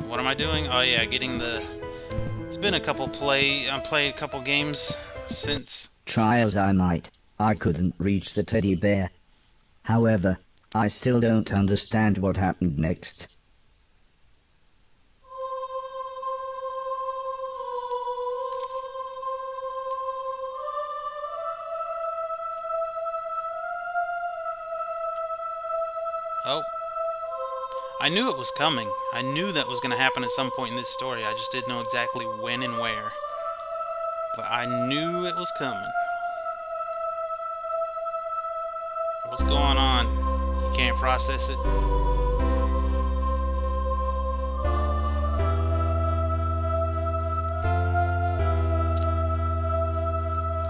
What am I doing? Oh yeah, getting the... It's been a couple I played a couple games since... Try as I might, I couldn't reach the teddy bear. However, I still don't understand what happened next. Oh. I knew it was coming. I knew that was going to happen at some point in this story. I just didn't know exactly when and where. But I knew it was coming. What's going on? You can't process it?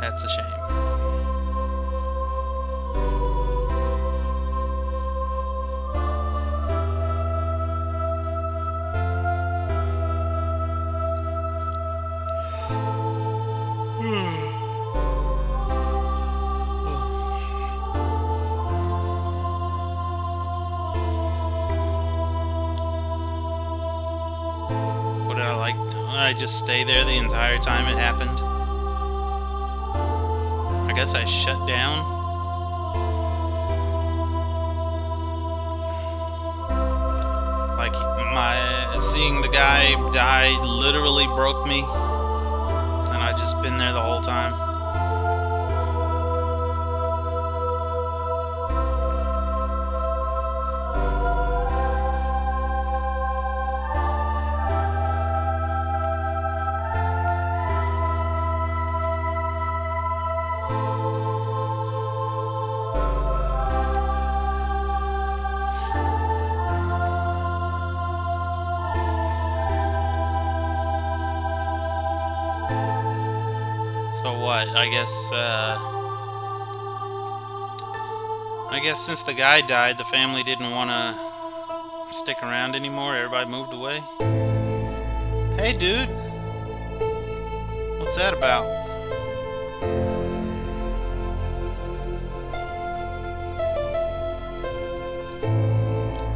That's a shame. What did I like? I just stay there the entire time it happened. I guess I shut down. Like seeing the guy die literally broke me, and I just been there the whole time. So what? I guess since the guy died, the family didn't want to stick around anymore. Everybody moved away. Hey, dude. What's that about?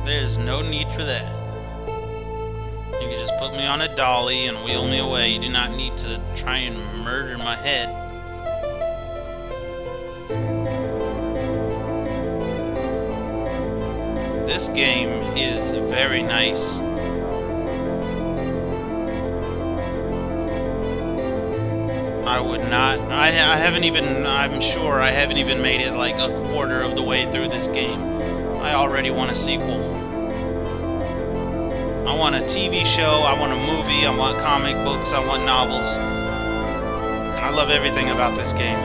There's no need for that. You can just put me on a dolly and wheel me away. You do not need to try and murder my head. This game is very nice. I would not... I haven't even... I'm sure I haven't even made it like a quarter of the way through this game. I already want a sequel. I want a TV show, I want a movie, I want comic books, I want novels. I love everything about this game.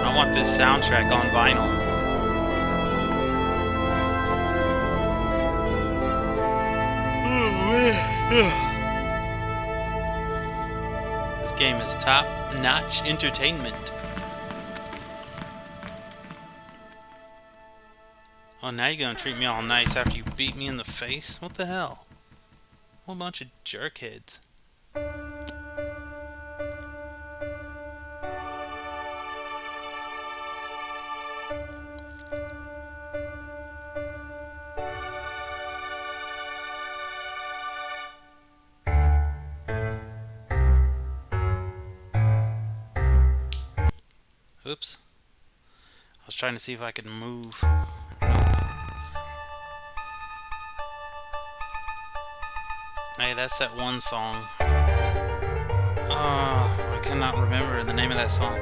I want this soundtrack on vinyl. This game is top-notch entertainment. Oh, now you're gonna treat me all nice after you beat me in the face? What the hell? What a bunch of jerkheads. Oops. I was trying to see if I could move. Hey, that's that one song. I cannot remember the name of that song.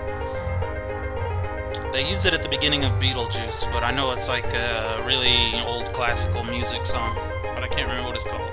They used it at the beginning of Beetlejuice, but I know it's like a really old classical music song, but I can't remember what it's called.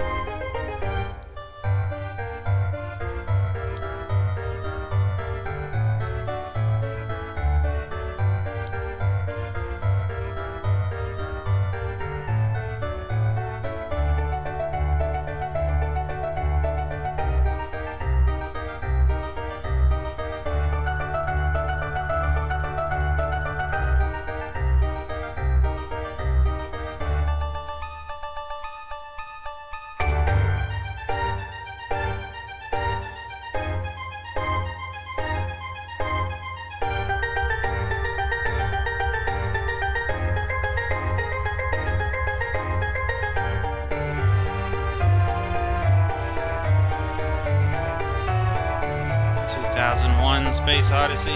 2001 Space Odyssey?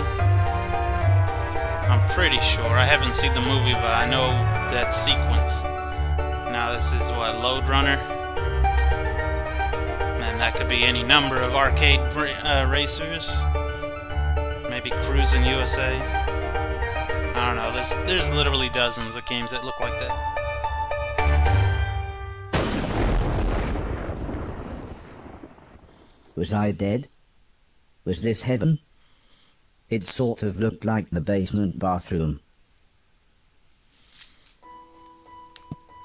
I'm pretty sure. I haven't seen the movie, but I know that sequence. Now this is what, Lode Runner? And that could be any number of arcade racers. Maybe Cruis'n USA. I don't know. There's literally dozens of games that look like that. Was I dead? Was this heaven? It sort of looked like the basement bathroom.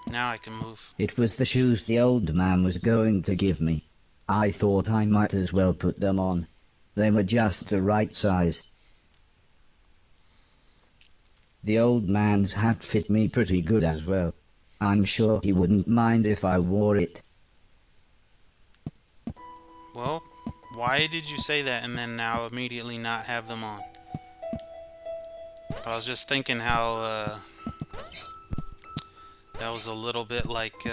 Now I can move. It was the shoes the old man was going to give me. I thought I might as well put them on. They were just the right size. The old man's hat fit me pretty good as well. I'm sure he wouldn't mind if I wore it. Well, why did you say that and then now immediately not have them on? I was just thinking how that was a little bit like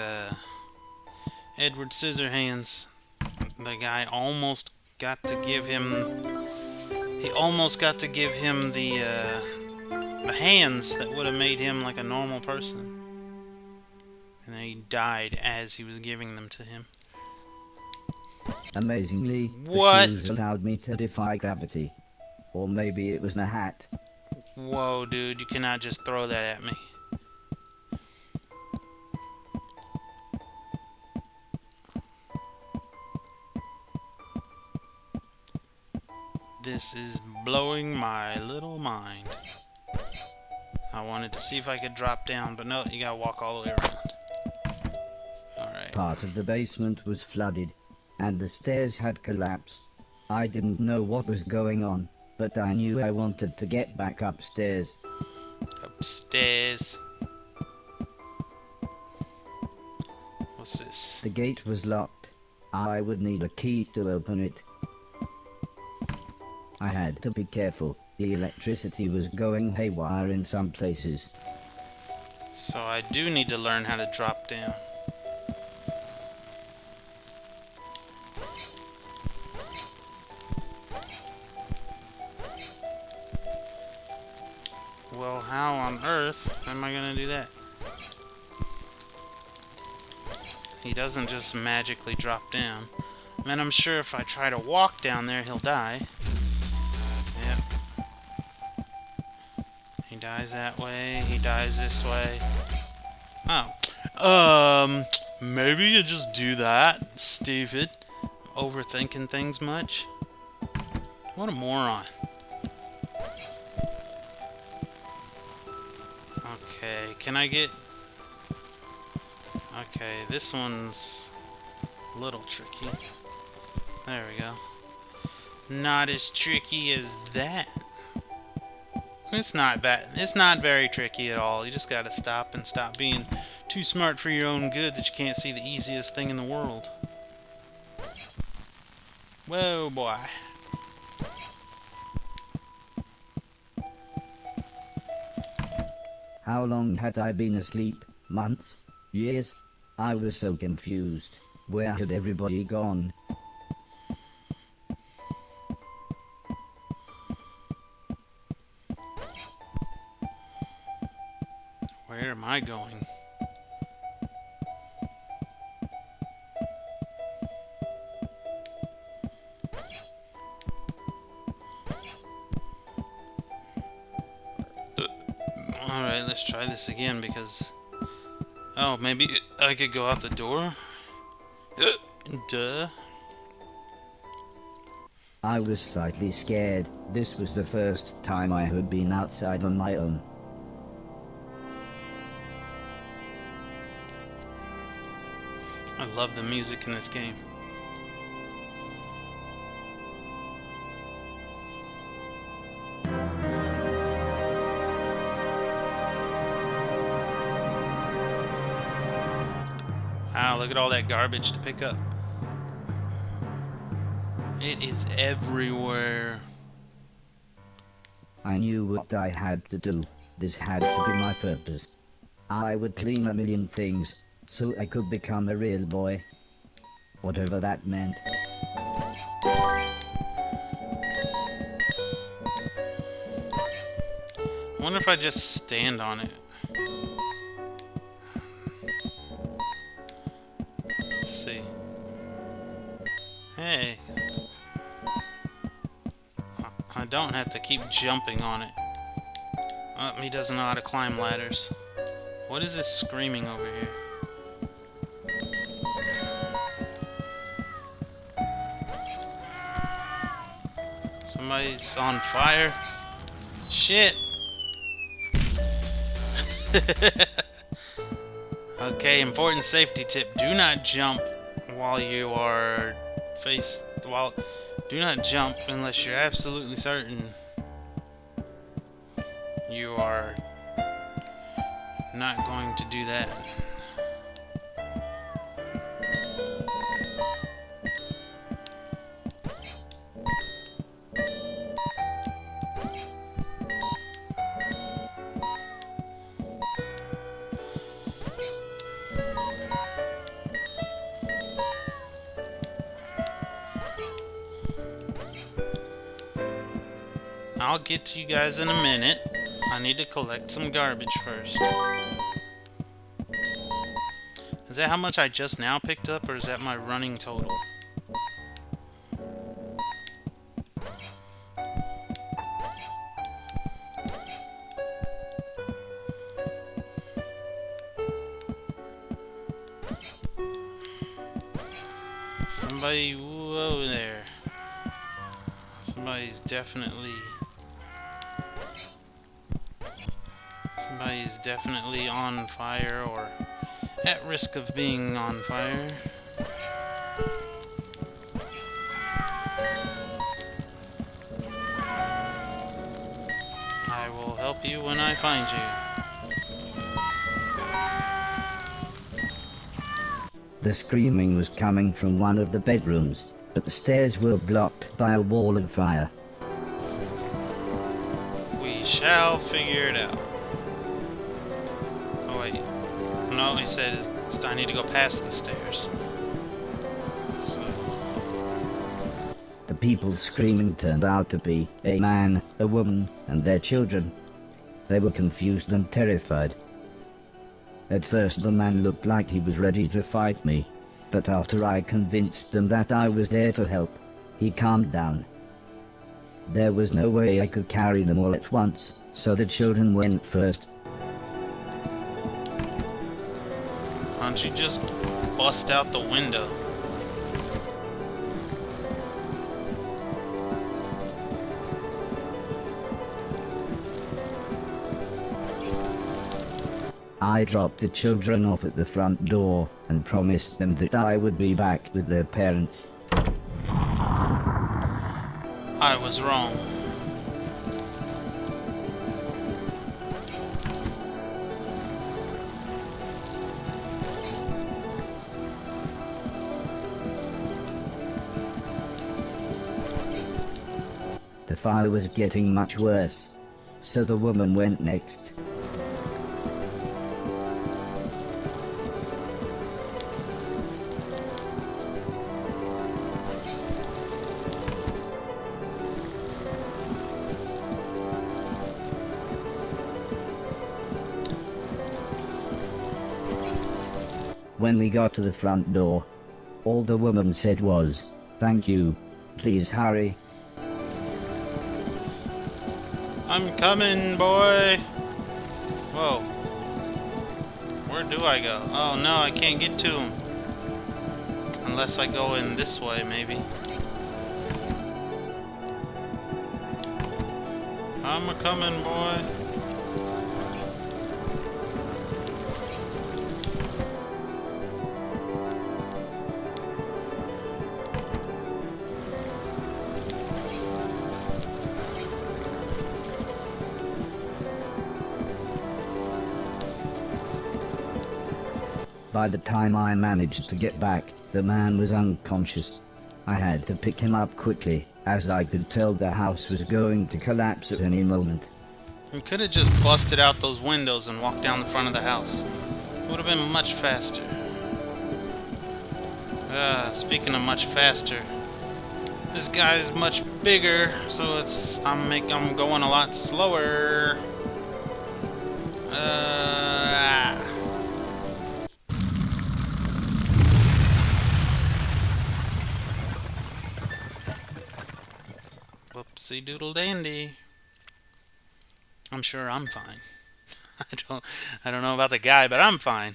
Edward Scissorhands. The guy almost got to give him. He almost got to give him the hands that would have made him like a normal person, and then he died as he was giving them to him. Amazingly, What? the shoes allowed me to defy gravity. Or maybe it was the hat. Whoa, dude, you cannot just throw that at me. This is blowing my little mind. I wanted to see if I could drop down, but no, you gotta walk all the way around. Alright. Part of the basement was flooded, and the stairs had collapsed. I didn't know what was going on, but I knew I wanted to get back upstairs. Upstairs. What's this? The gate was locked. I would need a key to open it. I had to be careful. The electricity was going haywire in some places. So I do need to learn how to drop down. Well, how on earth am I gonna do that? He doesn't just magically drop down. And I'm sure if I try to walk down there, he'll die. Yep. He dies that way, he dies this way. Oh. Maybe you just do that, stupid. Overthinking things much? What a moron. Okay, can I get... Okay, this one's a little tricky. There we go. Not as tricky as that. It's not bad. It's not very tricky at all. You just gotta stop and stop being too smart for your own good that you can't see the easiest thing in the world. Whoa, boy. How long had I been asleep? Months? Years? I was so confused. Where had everybody gone? Where am I going? Alright, let's try this again because... Oh, maybe I could go out the door? Duh. I was slightly scared. This was the first time I had been outside on my own. I love the music in this game. Wow, look at all that garbage to pick up. It is everywhere. I knew what I had to do. This had to be my purpose. I would clean a million things, so I could become a real boy. Whatever that meant. wonder if I just stand on it. Let's see. Hey. I don't have to keep jumping on it. He doesn't know how to climb ladders. What is this screaming over here? Somebody's on fire. Shit! Okay, important safety tip. Do not jump while you are do not jump unless you're absolutely certain you are not going to do that. I'll get to you guys in a minute. I need to collect some garbage first. Is that how much I just now picked up, or is that my running total? Somebody over there. Somebody's definitely on fire or at risk of being on fire. I will help you when I find you. The screaming was coming from one of the bedrooms, but the stairs were blocked by a wall of fire. We shall figure it out. Oh wait. No, he said I need to go past the stairs. The people screaming turned out to be a man, a woman, and their children. They were confused and terrified. At first the man looked like he was ready to fight me, but after I convinced them that I was there to help, he calmed down. There was no way I could carry them all at once, so the children went first. Why don't you just bust out the window? I dropped the children off at the front door and promised them that I would be back with their parents. I was wrong. The fire was getting much worse, so the woman went next. When we got to the front door, all the woman said was, "Thank you. Please hurry." I'm coming, boy! Whoa. Where do I go? Oh no, I can't get to him. Unless I go in this way, maybe. I'm a-coming, boy. By the time I managed to get back, the man was unconscious. I had to pick him up quickly, as I could tell the house was going to collapse at any moment. We could have just busted out those windows and walked down the front of the house. It would have been much faster. Speaking of much faster, this guy is much bigger, so I'm going a lot slower. Ah. Whoopsie doodle dandy. I'm sure I'm fine. I don't know about the guy, but I'm fine.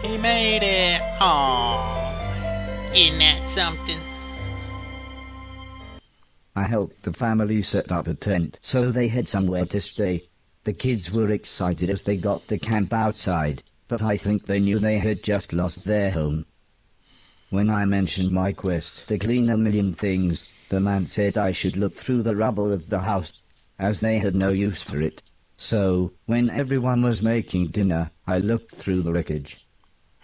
He made it. Aww. Isn't that something? I helped the family set up a tent so they had somewhere to stay. The kids were excited as they got to camp outside, but I think they knew they had just lost their home. When I mentioned my quest to clean a million things, the man said I should look through the rubble of the house, as they had no use for it. So, when everyone was making dinner, I looked through the wreckage.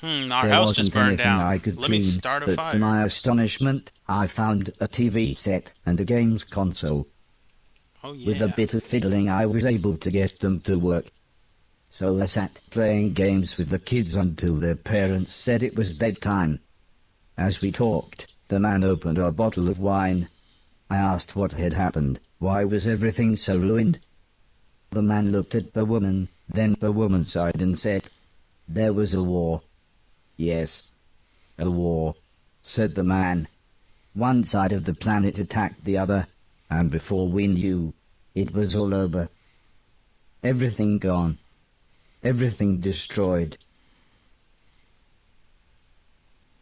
Our There house just wasn't burned anything down. I could Let me clean, start a but to fire. my astonishment, I found a TV set and a games console. Oh, yeah. With a bit of fiddling, I was able to get them to work. So I sat playing games with the kids until their parents said it was bedtime. As we talked, the man opened a bottle of wine. I asked what had happened. Why was everything so ruined? The man looked at the woman, then the woman sighed and said, "There was a war." "Yes, a war," said the man. "One side of the planet attacked the other, and before we knew, it was all over. Everything gone. Everything destroyed."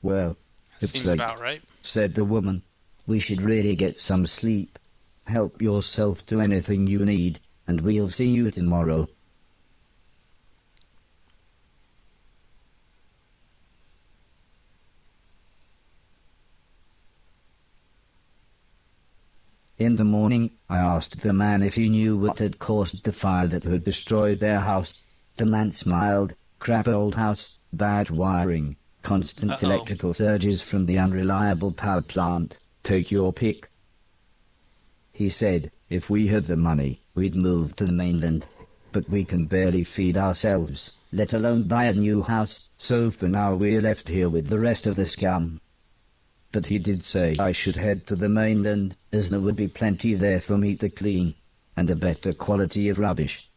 "Well, it's Seems late," about right. said the woman. "We should really get some sleep. Help yourself to anything you need, and we'll see you tomorrow." In the morning, I asked the man if he knew what had caused the fire that had destroyed their house. The man smiled. "Crap old house, bad wiring, constant Uh-oh. electrical surges from the unreliable power plant. Take your pick." He said, "If we had the money, we'd move to the mainland. But we can barely feed ourselves, let alone buy a new house, so for now we're left here with the rest of the scum." But he did say I should head to the mainland, as there would be plenty there for me to clean, and a better quality of rubbish.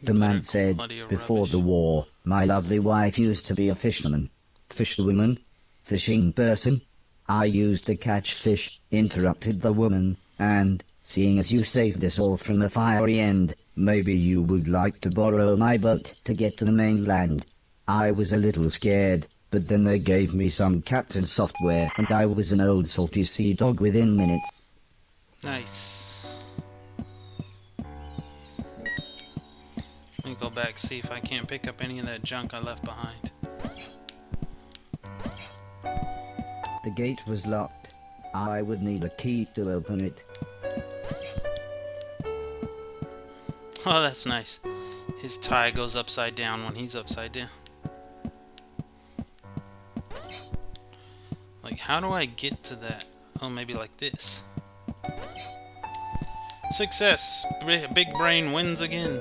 The man said, "Before the war, my lovely wife used to be a fisherman." "Fisherwoman? Fishing person?" "I used to catch fish," interrupted the woman, "and, seeing as you saved us all from the fiery end, maybe you would like to borrow my boat to get to the mainland." I was a little scared, but then they gave me some captain software, and I was an old salty sea dog within minutes. Nice. Let me go back, see if I can't pick up any of that junk I left behind. The gate was locked. I would need a key to open it. Oh, that's nice. His tie goes upside down when he's upside down. Like, how do I get to that? Oh, maybe like this. Success! Big brain wins again.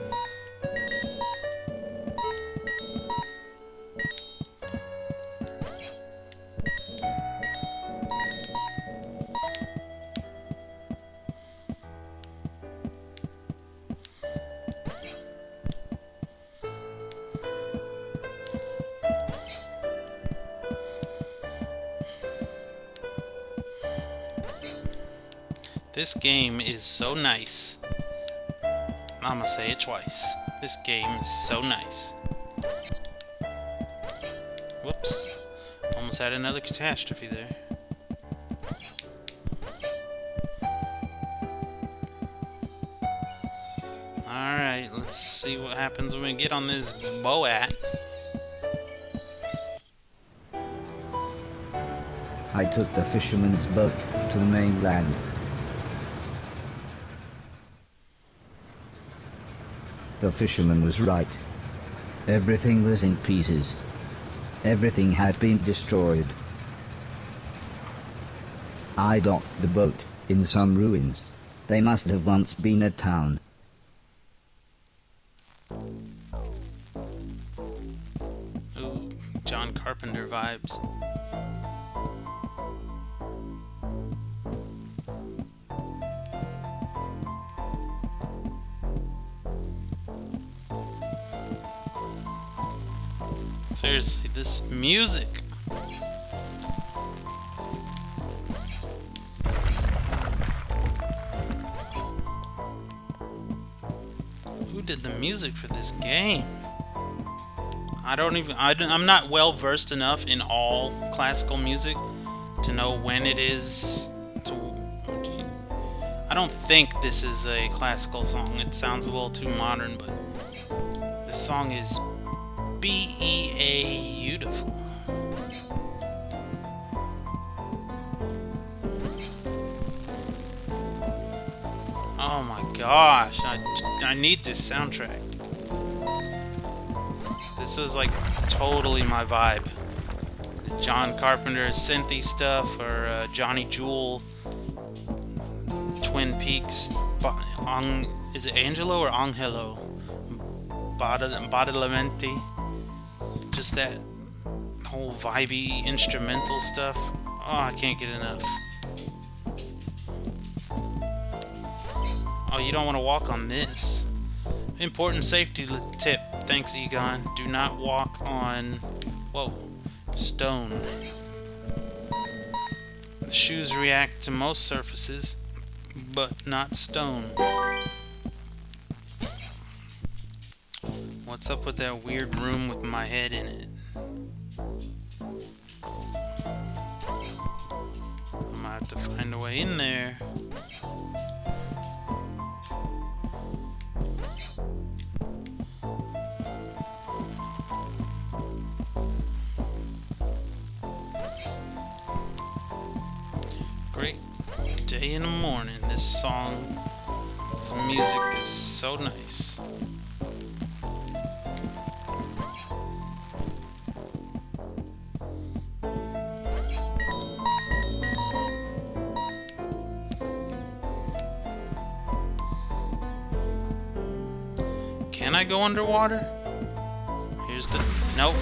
This game is so nice. I'm gonna say it twice. This game is so nice. Whoops. Almost had another catastrophe there. Alright, let's see what happens when we get on this boat. I took the fisherman's boat to the mainland. The fisherman was right. Everything was in pieces. Everything had been destroyed. I docked the boat in some ruins. They must have once been a town. times. Seriously, this music. Who did the music for this game? I'm not well versed enough in all classical music to know when it is to. I don't think this is a classical song. It sounds a little too modern, but this song is beautiful. Oh my gosh, I need this soundtrack. This is like totally my vibe. John Carpenter's synthy stuff, or Johnny Jewel, Twin Peaks, is it Angelo or Angelo? Badalamenti. Just that whole vibey instrumental stuff. Oh, I can't get enough. Oh, you don't want to walk on this. Important safety tip. Thanks, Egon. Do not walk on, whoa, stone. The shoes react to most surfaces, but not stone. What's up with that weird room with my head in it? I might have to find a way in there. Great day in the morning. This song, this music is so nice. Can I go underwater? Here's the... Nope.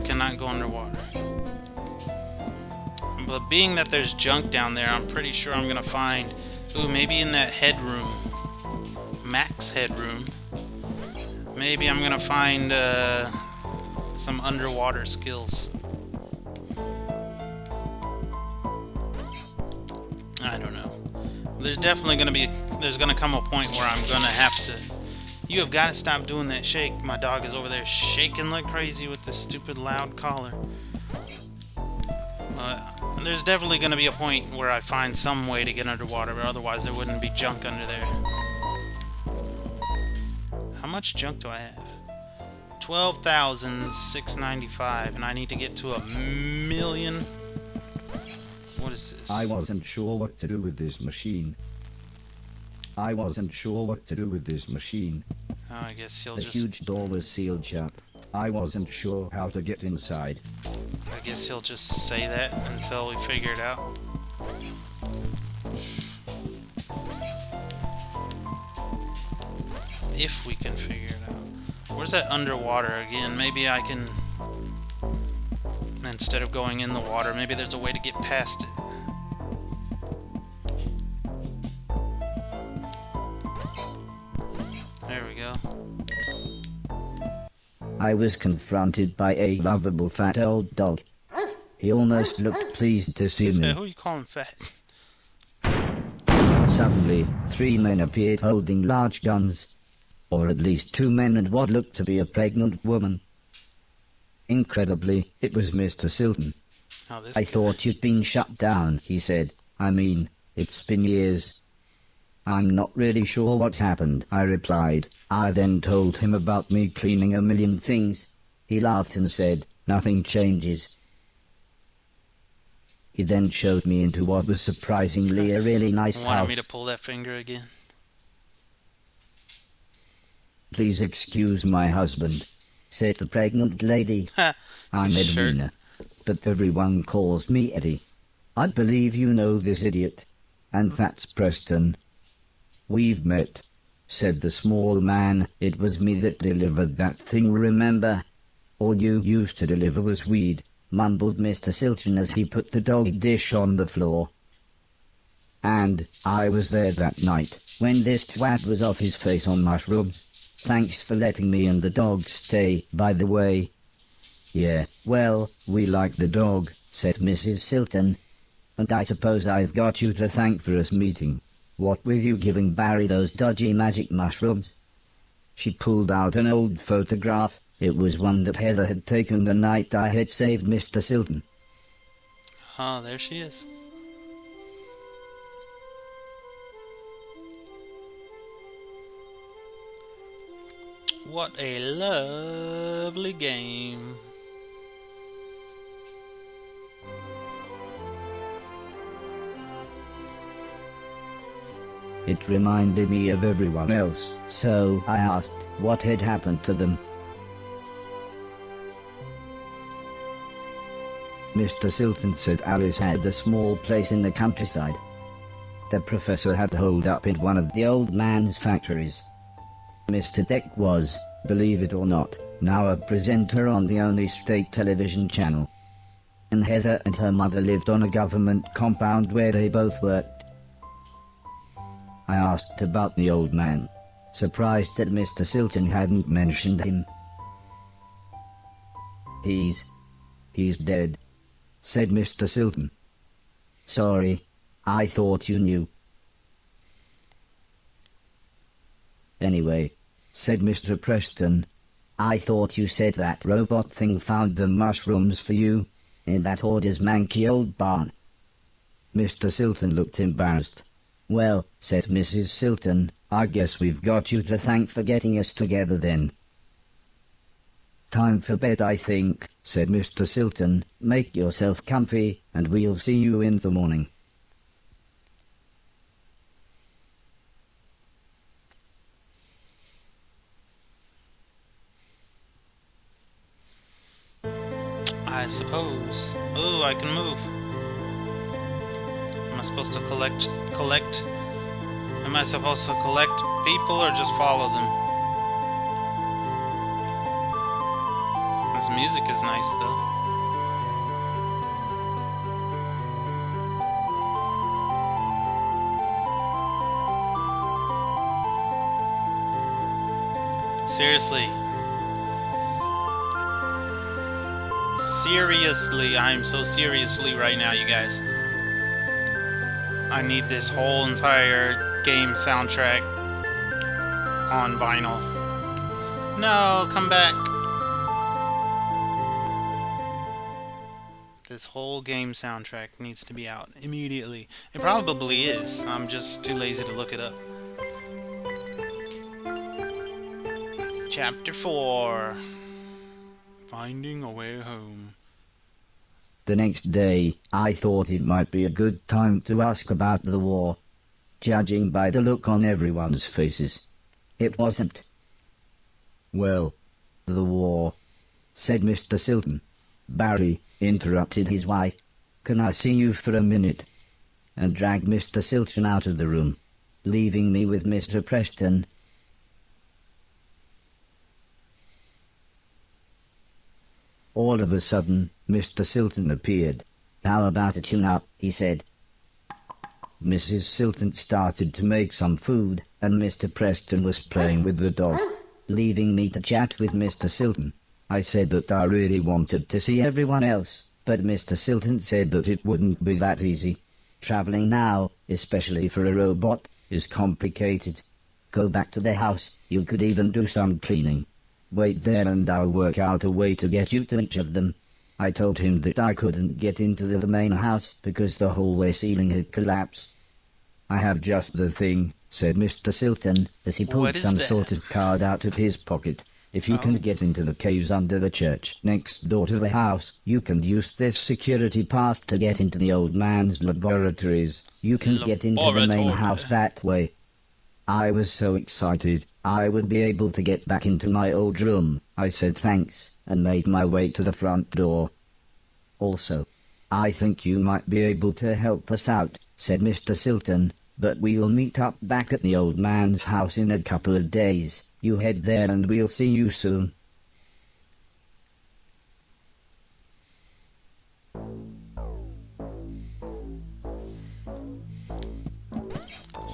Cannot go underwater. But being that there's junk down there, I'm pretty sure I'm gonna find... Ooh, maybe in that headroom. Max headroom. Maybe I'm gonna find some underwater skills. I don't know. There's definitely gonna be... There's gonna come a point where I'm gonna have to... You have got to stop doing that shake. My dog is over there shaking like crazy with this stupid loud collar. There's definitely going to be a point where I find some way to get underwater, but otherwise there wouldn't be junk under there. How much junk do I have? 12,695, and I need to get to 1,000,000. What is this? I wasn't sure what to do with this machine. Oh, I guess he'll The just... huge door was sealed shut. I wasn't sure how to get inside. I guess he'll just say that until we figure it out. If we can figure it out. Where's that underwater again? Maybe I can... Instead of going in the water, maybe there's a way to get past it. There we go. I was confronted by a lovable fat old dog. He almost looked pleased to see me. Who are you calling fat? Suddenly, 3 men appeared holding large guns. Or at least 2 men and what looked to be a pregnant woman. Incredibly, it was Mr. Silton. Oh, I thought you'd been shut down, he said. I mean, it's been years. I'm not really sure what happened, I replied. I then told him about me cleaning 1,000,000 things. He laughed and said, nothing changes. He then showed me into what was surprisingly a really nice house. Wanted me to pull that finger again? Please excuse my husband, said the pregnant lady. I'm Edwina, but everyone calls me Eddie. I believe you know this idiot. And that's Preston. We've met, said the small man. It was me that delivered that thing, remember? All you used to deliver was weed. mumbled Mr. Silton as he put the dog dish on the floor. And I was there that night, when this twat was off his face on mushrooms. Thanks for letting me and the dog stay, by the way. Yeah, well, we like the dog, said Mrs. Silton. And I suppose I've got you to thank for us meeting. What with you giving Barry those dodgy magic mushrooms? She pulled out an old photograph. It was one that Heather had taken the night I had saved Mr. Silton. Oh, there she is. What a lovely game. It reminded me of everyone else, so I asked what had happened to them. Mr. Silton said Alice had a small place in the countryside. The professor had holed up in one of the old man's factories. Mr. Deck was, believe it or not, now a presenter on the only state television channel. And Heather and her mother lived on a government compound where they both worked. I asked about the old man, surprised that Mr. Silton hadn't mentioned him. He's dead, said Mr. Silton. Sorry, I thought you knew. Anyway, said Mr. Preston, I thought you said that robot thing found the mushrooms for you, in that Order's manky old barn. Mr. Silton looked embarrassed. Well, said Mrs. Silton, I guess we've got you to thank for getting us together then. Time for bed, I think, said Mr. Silton. Make yourself comfy, and we'll see you in the morning. I suppose. Ooh, I can move. Am I supposed to collect? Am I supposed to collect people or just follow them? This music is nice though. Seriously, I'm so seriously right now, you guys. I need this whole entire game soundtrack on vinyl. No, come back. This whole game soundtrack needs to be out immediately. It probably is. I'm just too lazy to look it up. Chapter 4. Finding a Way Home. The next day, I thought it might be a good time to ask about the war. Judging by the look on everyone's faces, it wasn't. Well, the war, said Mr. Silton. Barry interrupted his wife. Can I see you for a minute? And dragged Mr. Silton out of the room, leaving me with Mr. Preston. All of a sudden, Mr. Silton appeared. How about a tune-up, he said. Mrs. Silton started to make some food, and Mr. Preston was playing with the dog, leaving me to chat with Mr. Silton. I said that I really wanted to see everyone else, but Mr. Silton said that it wouldn't be that easy. Traveling now, especially for a robot, is complicated. Go back to the house, you could even do some cleaning. Wait there and I'll work out a way to get you to each of them. I told him that I couldn't get into the main house because the hallway ceiling had collapsed. I have just the thing, said Mr. Silton, as he pulled some sort of card out of his pocket. If you can get into the caves under the church next door to the house, you can use this security pass to get into the old man's laboratories. You can get into the main house that way. I was so excited I would be able to get back into my old room. I said thanks and made my way to the front door. Also, I think you might be able to help us out, said Mr. Silton, but we'll meet up back at the old man's house in a couple of days. You head there and we'll see you soon.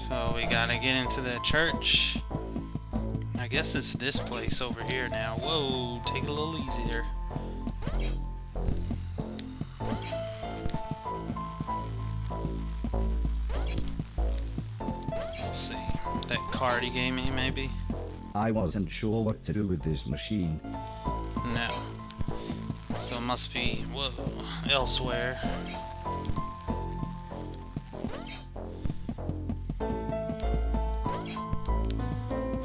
So we gotta get into the church. I guess it's this place over here now. Whoa, take it a little easy there. Let's see. That card he gave me, maybe? I wasn't sure what to do with this machine. No. So it must be, whoa, elsewhere.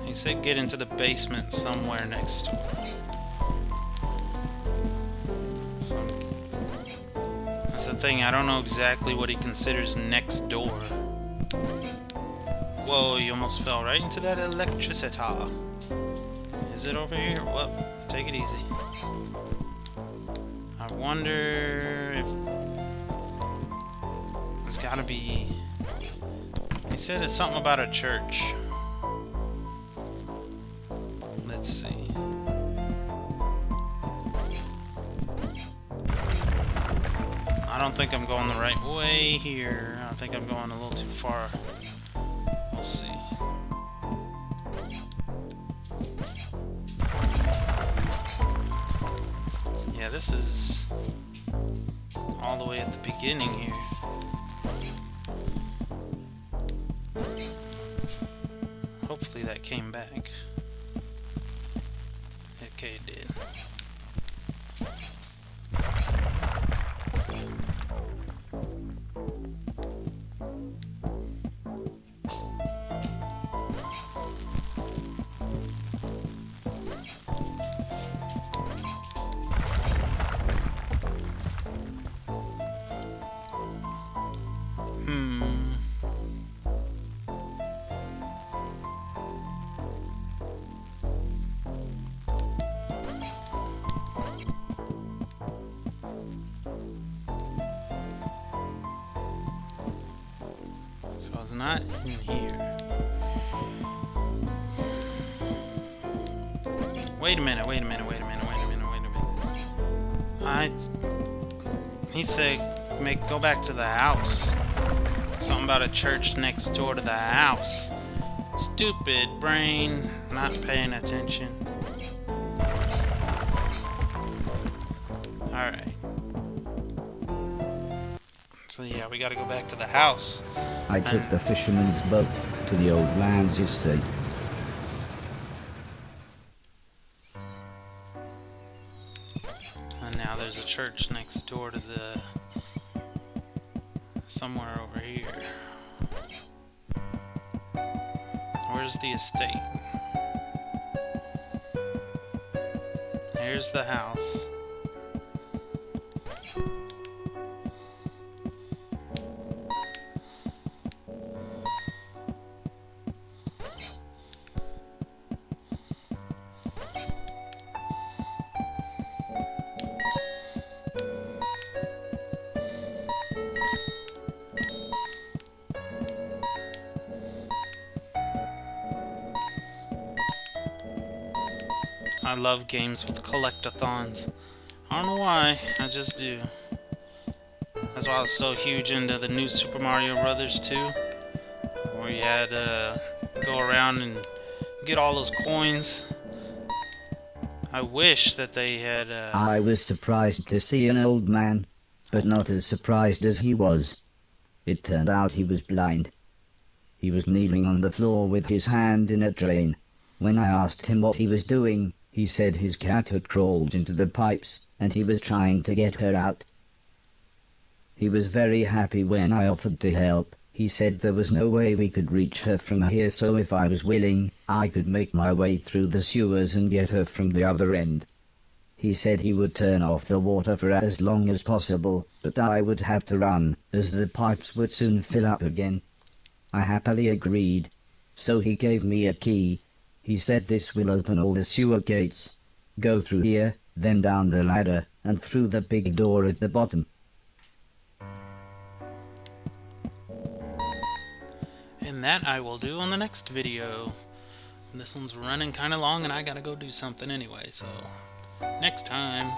He said get into the basement somewhere next door. So that's the thing, I don't know exactly what he considers next door. Whoa, you almost fell right into that electricity. Is it over here? Well, take it easy. I wonder if there's gotta be... He said it's something about a church. Let's see. I don't think I'm going the right way here. I think I'm going a little too far. We'll see. Yeah, this is all the way at the beginning here. Hopefully that came back. Okay, it did. So it's not in here. Wait a minute, wait a minute, wait a minute, wait a minute, wait a minute. He said go back to the house. Something about a church next door to the house. Stupid brain, not paying attention. Alright. So yeah, we gotta go back to the house. I took the fisherman's boat to the old man's estate. And now there's a church next door to the... somewhere over here. Where's the estate? Here's the house. I love games with collectathons. I don't know why, I just do. That's why I was so huge into the new Super Mario Brothers 2, where you had to go around and get all those coins. I wish that they had... I was surprised to see an old man, but not as surprised as he was. It turned out he was blind. He was kneeling on the floor with his hand in a drain. When I asked him what he was doing, he said his cat had crawled into the pipes, and he was trying to get her out. He was very happy when I offered to help. He said there was no way we could reach her from here, so if I was willing, I could make my way through the sewers and get her from the other end. He said he would turn off the water for as long as possible, but I would have to run, as the pipes would soon fill up again. I happily agreed. So he gave me a key. He said this will open all the sewer gates. Go through here, then down the ladder, and through the big door at the bottom. And that I will do on the next video. This one's running kind of long and I gotta go do something anyway, so next time.